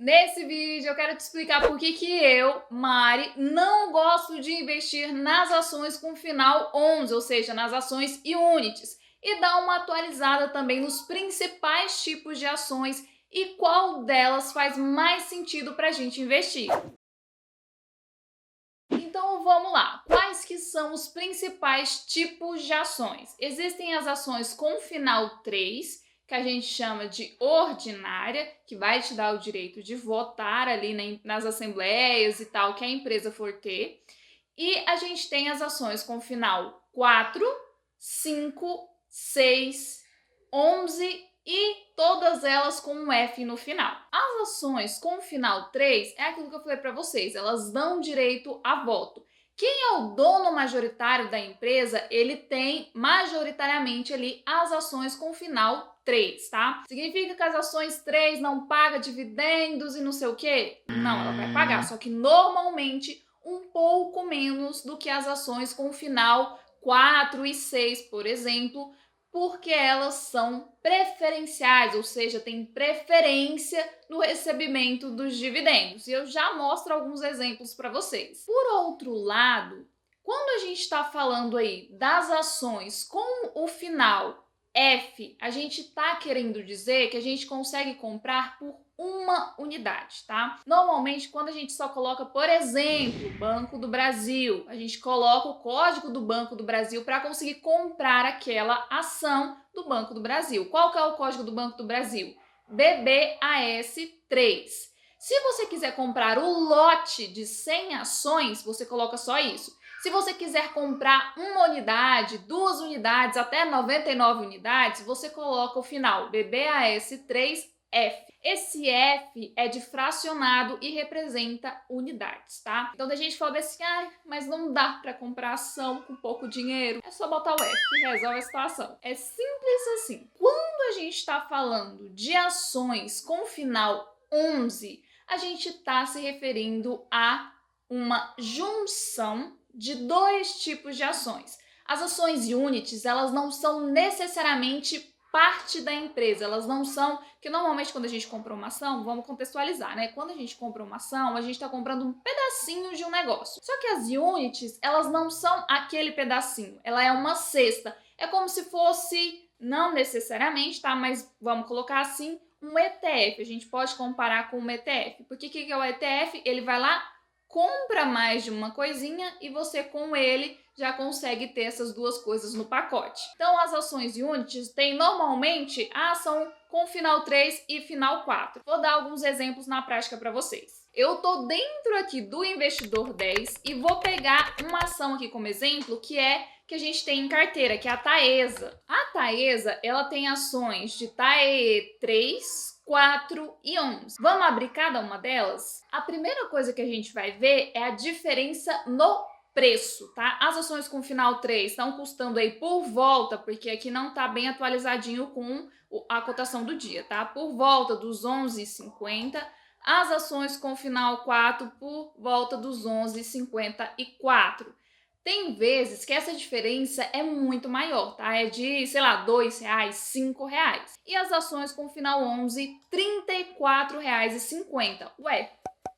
Nesse vídeo eu quero te explicar por que eu, Mari, não gosto de investir nas ações com final 11, ou seja, nas ações e units, e dar uma atualizada também nos principais tipos de ações e qual delas faz mais sentido para a gente investir. Então vamos lá, quais que são os principais tipos de ações? Existem as ações com final 3, que a gente chama de ordinária, que vai te dar o direito de votar ali nas assembleias e tal que a empresa for ter. E a gente tem as ações com final 4, 5, 6, 11 e todas elas com um F no final. As ações com final 3 é aquilo que eu falei para vocês, elas dão direito a voto. Quem é o dono majoritário da empresa, ele tem majoritariamente ali as ações com final 3, tá? Significa que as ações 3 não pagam dividendos e não sei o quê? Não, ela vai pagar, só que normalmente um pouco menos do que as ações com final 4 e 6, por exemplo, porque elas são preferenciais, ou seja, tem preferência no recebimento dos dividendos. E eu já mostro alguns exemplos para vocês. Por outro lado, quando a gente está falando aí das ações com o final F, a gente está querendo dizer que a gente consegue comprar por uma unidade, tá? Normalmente, quando a gente só coloca, por exemplo, Banco do Brasil, a gente coloca o código do Banco do Brasil para conseguir comprar aquela ação do Banco do Brasil. Qual que é o código do Banco do Brasil? BBAS3. Se você quiser comprar o lote de 100 ações, você coloca só isso. Se você quiser comprar uma unidade, 2 unidades, até 99 unidades, você coloca o final BBAS3F. Esse F é de fracionado e representa unidades, tá? Então a gente fala assim, mas não dá para comprar ação com pouco dinheiro. É só botar o F que resolve a situação. É simples assim. Quando a gente está falando de ações com final 11, a gente está se referindo a uma junção de 2 tipos de ações. As ações units, elas não são necessariamente parte da empresa, elas não são, que normalmente quando a gente compra uma ação, vamos contextualizar, né? Quando a gente compra uma ação, a gente está comprando um pedacinho de um negócio. Só que as units, elas não são aquele pedacinho, ela é uma cesta. É como se fosse, não necessariamente, tá? Mas vamos colocar assim, um ETF. A gente pode comparar com um ETF. Porque o que é o ETF? Ele vai lá, compra mais de uma coisinha e você com ele já consegue ter essas 2 coisas no pacote. Então as ações units têm normalmente a ação com final 3 e final 4. Vou dar alguns exemplos na prática para vocês. Eu tô dentro aqui do investidor 10 e vou pegar uma ação aqui como exemplo que a gente tem em carteira, que é a Taesa. A Taesa, ela tem ações de TAE 3, 4 e 11. Vamos abrir cada uma delas? A primeira coisa que a gente vai ver é a diferença no preço, tá? As ações com final 3 estão custando aí por volta, porque aqui não tá bem atualizadinho com a cotação do dia, tá? Por volta dos 11,50. As ações com final 4 por volta dos 11,54. Tem vezes que essa diferença é muito maior, tá? É de, sei lá, R$2, R$5. E as ações com final 11, R$34,50. Ué,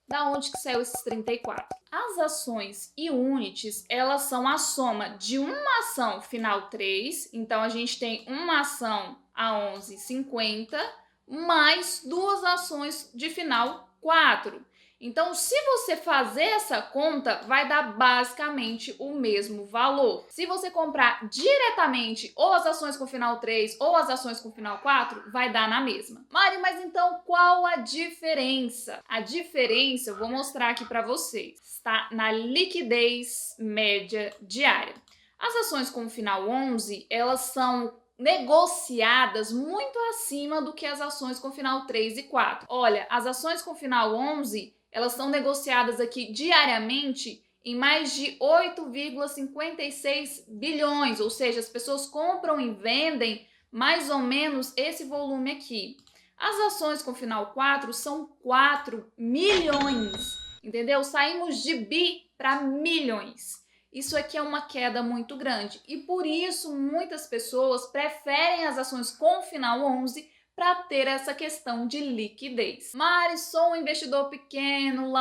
da onde que saiu esses 34? As ações e units, elas são a soma de uma ação final 3, então a gente tem uma ação a 11,50, mais 2 ações de final 4. Então, se você fazer essa conta, vai dar basicamente o mesmo valor. Se você comprar diretamente ou as ações com final 3 ou as ações com final 4, vai dar na mesma. Mari, mas então qual a diferença? A diferença, eu vou mostrar aqui para vocês, está na liquidez média diária. As ações com final 11, elas são negociadas muito acima do que as ações com final 3 e 4. Olha, as ações com final 11, elas são negociadas aqui diariamente em mais de 8,56 bilhões, ou seja, as pessoas compram e vendem mais ou menos esse volume aqui. As ações com final 4 são 4 milhões, entendeu? Saímos de bi para milhões. Isso aqui é uma queda muito grande e por isso muitas pessoas preferem as ações com final 11 para ter essa questão de liquidez. Mari, sou um investidor pequeno,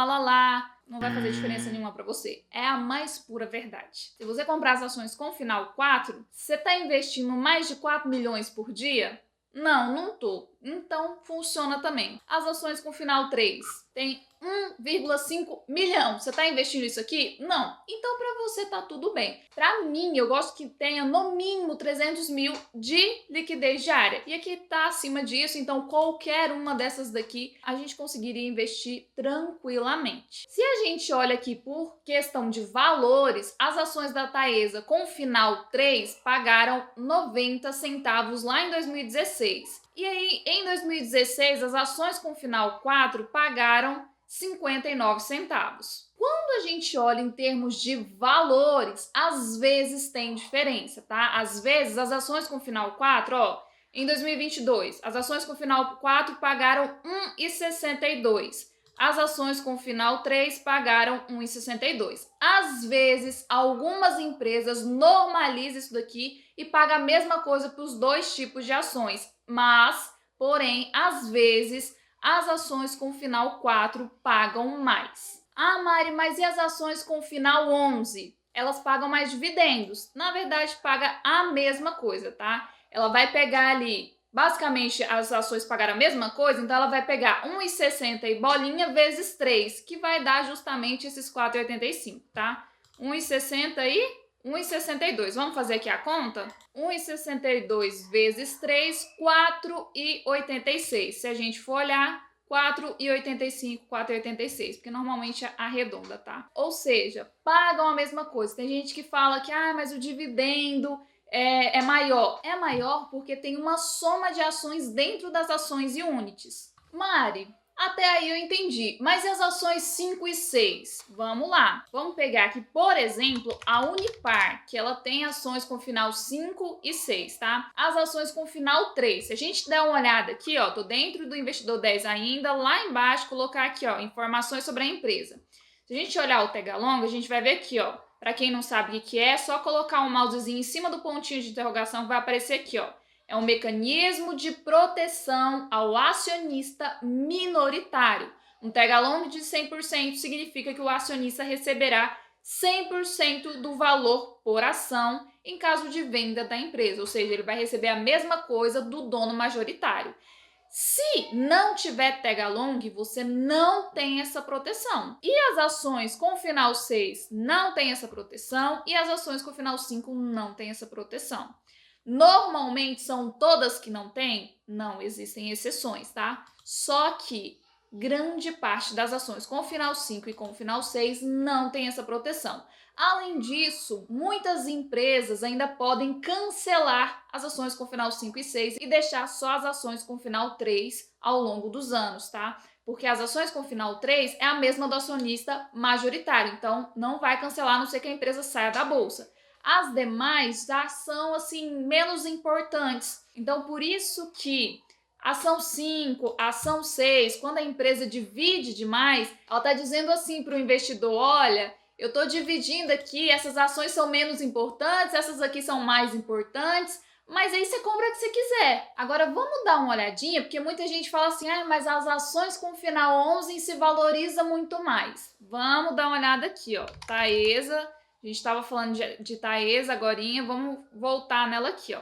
não vai fazer diferença nenhuma para você. É a mais pura verdade. Se você comprar as ações com final 4, você está investindo mais de 4 milhões por dia? Não tô. Então funciona também. As ações com final 3 tem 1,5 milhão. Você está investindo isso aqui? Não. Então para você tá tudo bem. Para mim, eu gosto que tenha no mínimo 300 mil de liquidez diária. E aqui tá acima disso, então qualquer uma dessas daqui a gente conseguiria investir tranquilamente. Se a gente olha aqui por questão de valores, as ações da Taesa com final 3 pagaram 90 centavos lá em 2016. E aí, em 2016, as ações com final 4 pagaram 59 centavos. Quando a gente olha em termos de valores, às vezes tem diferença, tá? Às vezes, as ações com final 4, em 2022, as ações com final 4 pagaram 1,62. As ações com final 3 pagaram 1,62. Às vezes, algumas empresas normalizam isso daqui e pagam a mesma coisa para os dois tipos de ações. Mas, porém, às vezes, as ações com final 4 pagam mais. Ah, Mari, mas e as ações com final 11? Elas pagam mais dividendos. Na verdade, paga a mesma coisa, tá? Ela vai pegar ali, basicamente, as ações pagaram a mesma coisa, então ela vai pegar 1,60 e bolinha vezes 3, que vai dar justamente esses 4,85, tá? 1,60 e 1,62. Vamos fazer aqui a conta? 1,62 vezes 3, 4,86. Se a gente for olhar, 4,85, 4,86, porque normalmente arredonda, tá? Ou seja, pagam a mesma coisa. Tem gente que fala que, mas o dividendo é maior. É maior porque tem uma soma de ações dentro das ações e units. Mari, até aí eu entendi, mas e as ações 5 e 6? Vamos lá, vamos pegar aqui, por exemplo, a Unipar, que ela tem ações com final 5 e 6, tá? As ações com final 3, se a gente der uma olhada aqui, tô dentro do Investidor 10 ainda, lá embaixo, colocar aqui, informações sobre a empresa. Se a gente olhar o Tag Along, a gente vai ver aqui, para quem não sabe o que é só colocar um mousezinho em cima do pontinho de interrogação que vai aparecer aqui, É um mecanismo de proteção ao acionista minoritário. Um tag along de 100% significa que o acionista receberá 100% do valor por ação em caso de venda da empresa, ou seja, ele vai receber a mesma coisa do dono majoritário. Se não tiver tag along, você não tem essa proteção. E as ações com final 6 não têm essa proteção e as ações com final 5 não têm essa proteção. Normalmente são todas que não têm? Não, existem exceções, tá? Só que grande parte das ações com final 5 e com final 6 não tem essa proteção. Além disso, muitas empresas ainda podem cancelar as ações com final 5 e 6 e deixar só as ações com final 3 ao longo dos anos, tá? Porque as ações com final 3 é a mesma do acionista majoritário, então não vai cancelar a não ser que a empresa saia da bolsa. As demais já são, assim, menos importantes. Então, por isso que ação 5, ação 6, quando a empresa divide demais, ela está dizendo assim para o investidor, olha, eu estou dividindo aqui, essas ações são menos importantes, essas aqui são mais importantes, mas aí você compra o que você quiser. Agora, vamos dar uma olhadinha, porque muita gente fala assim, mas as ações com final 11 se valorizam muito mais. Vamos dar uma olhada aqui, Taesa. A gente estava falando de Taesa agorinha, vamos voltar nela aqui,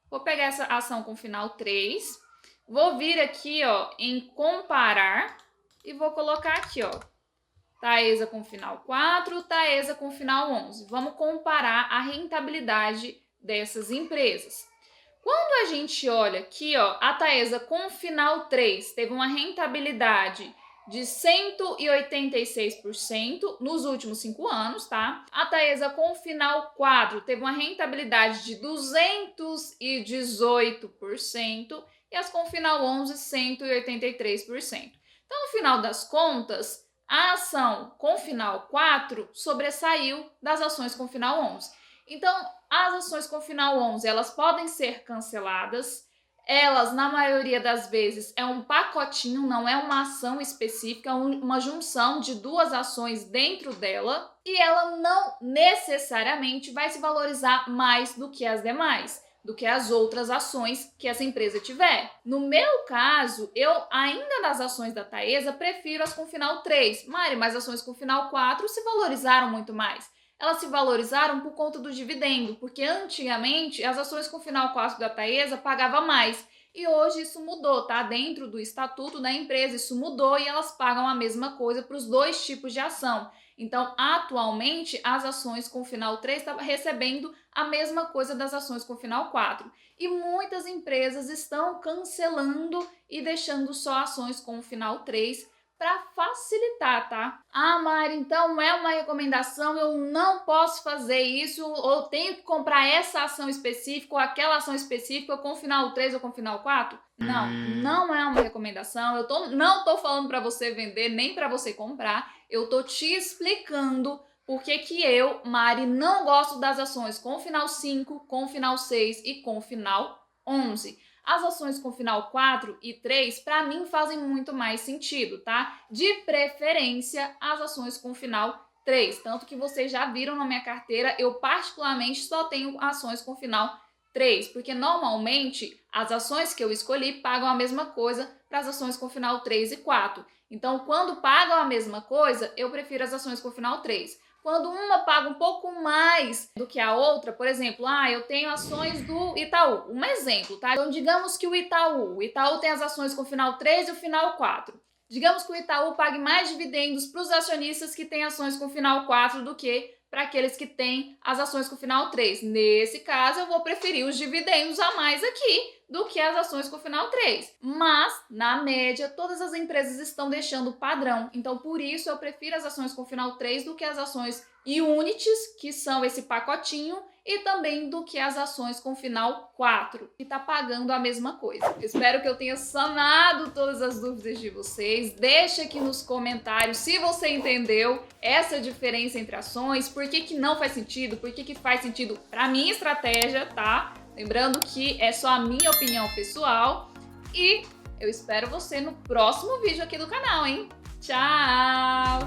Vou pegar essa ação com final 3, vou vir aqui, em comparar e vou colocar aqui, Taesa com final 4, Taesa com final 11. Vamos comparar a rentabilidade dessas empresas. Quando a gente olha aqui, a Taesa com final 3 teve uma rentabilidade de 186% nos últimos 5 anos, tá? A Taesa com final 4 teve uma rentabilidade de 218% e as com final 11, 183%. Então, no final das contas, a ação com final 4 sobressaiu das ações com final 11. Então, as ações com final 11, elas podem ser canceladas. Elas, na maioria das vezes, é um pacotinho, não é uma ação específica, é uma junção de duas ações dentro dela e ela não necessariamente vai se valorizar mais do que as demais. do que as outras ações que essa empresa tiver. No meu caso, eu ainda das ações da Taesa prefiro as com final 3. Mari, mas ações com final 4 se valorizaram muito mais. Elas se valorizaram por conta do dividendo, porque antigamente as ações com final 4 da Taesa pagavam mais. E hoje isso mudou, tá? Dentro do estatuto da empresa isso mudou e elas pagam a mesma coisa para os dois tipos de ação. Então, atualmente, as ações com final 3 estão recebendo a mesma coisa das ações com final 4. E muitas empresas estão cancelando e deixando só ações com final 3 para facilitar, tá? Ah, Mari, então é uma recomendação, eu não posso fazer isso, ou tenho que comprar essa ação específica, ou aquela ação específica com final 3 ou com final 4? Não, não é uma recomendação, não tô falando para você vender, nem para você comprar, eu tô te explicando por que eu, Mari, não gosto das ações com final 5, com final 6 e com final 11. As ações com final 4 e 3, para mim, fazem muito mais sentido, tá? De preferência, as ações com final 3. Tanto que vocês já viram na minha carteira, eu particularmente só tenho ações com final 3, porque normalmente as ações que eu escolhi pagam a mesma coisa para as ações com final 3 e 4. Então, quando pagam a mesma coisa, eu prefiro as ações com final 3. Quando uma paga um pouco mais do que a outra, por exemplo, eu tenho ações do Itaú. Um exemplo, tá? Então, digamos que o Itaú tem as ações com final 3 e o final 4. Digamos que o Itaú pague mais dividendos para os acionistas que têm ações com final 4 do que para aqueles que têm as ações com final 3. Nesse caso, eu vou preferir os dividendos a mais aqui do que as ações com final 3. Mas, na média, todas as empresas estão deixando padrão. Então, por isso, eu prefiro as ações com final 3 do que as ações Unities, que são esse pacotinho, e também do que as ações com final 4, que está pagando a mesma coisa. Espero que eu tenha sanado todas as dúvidas de vocês. Deixa aqui nos comentários se você entendeu essa diferença entre ações, por que não faz sentido, por que faz sentido para minha estratégia, tá? Lembrando que é só a minha opinião pessoal e eu espero você no próximo vídeo aqui do canal, hein? Tchau!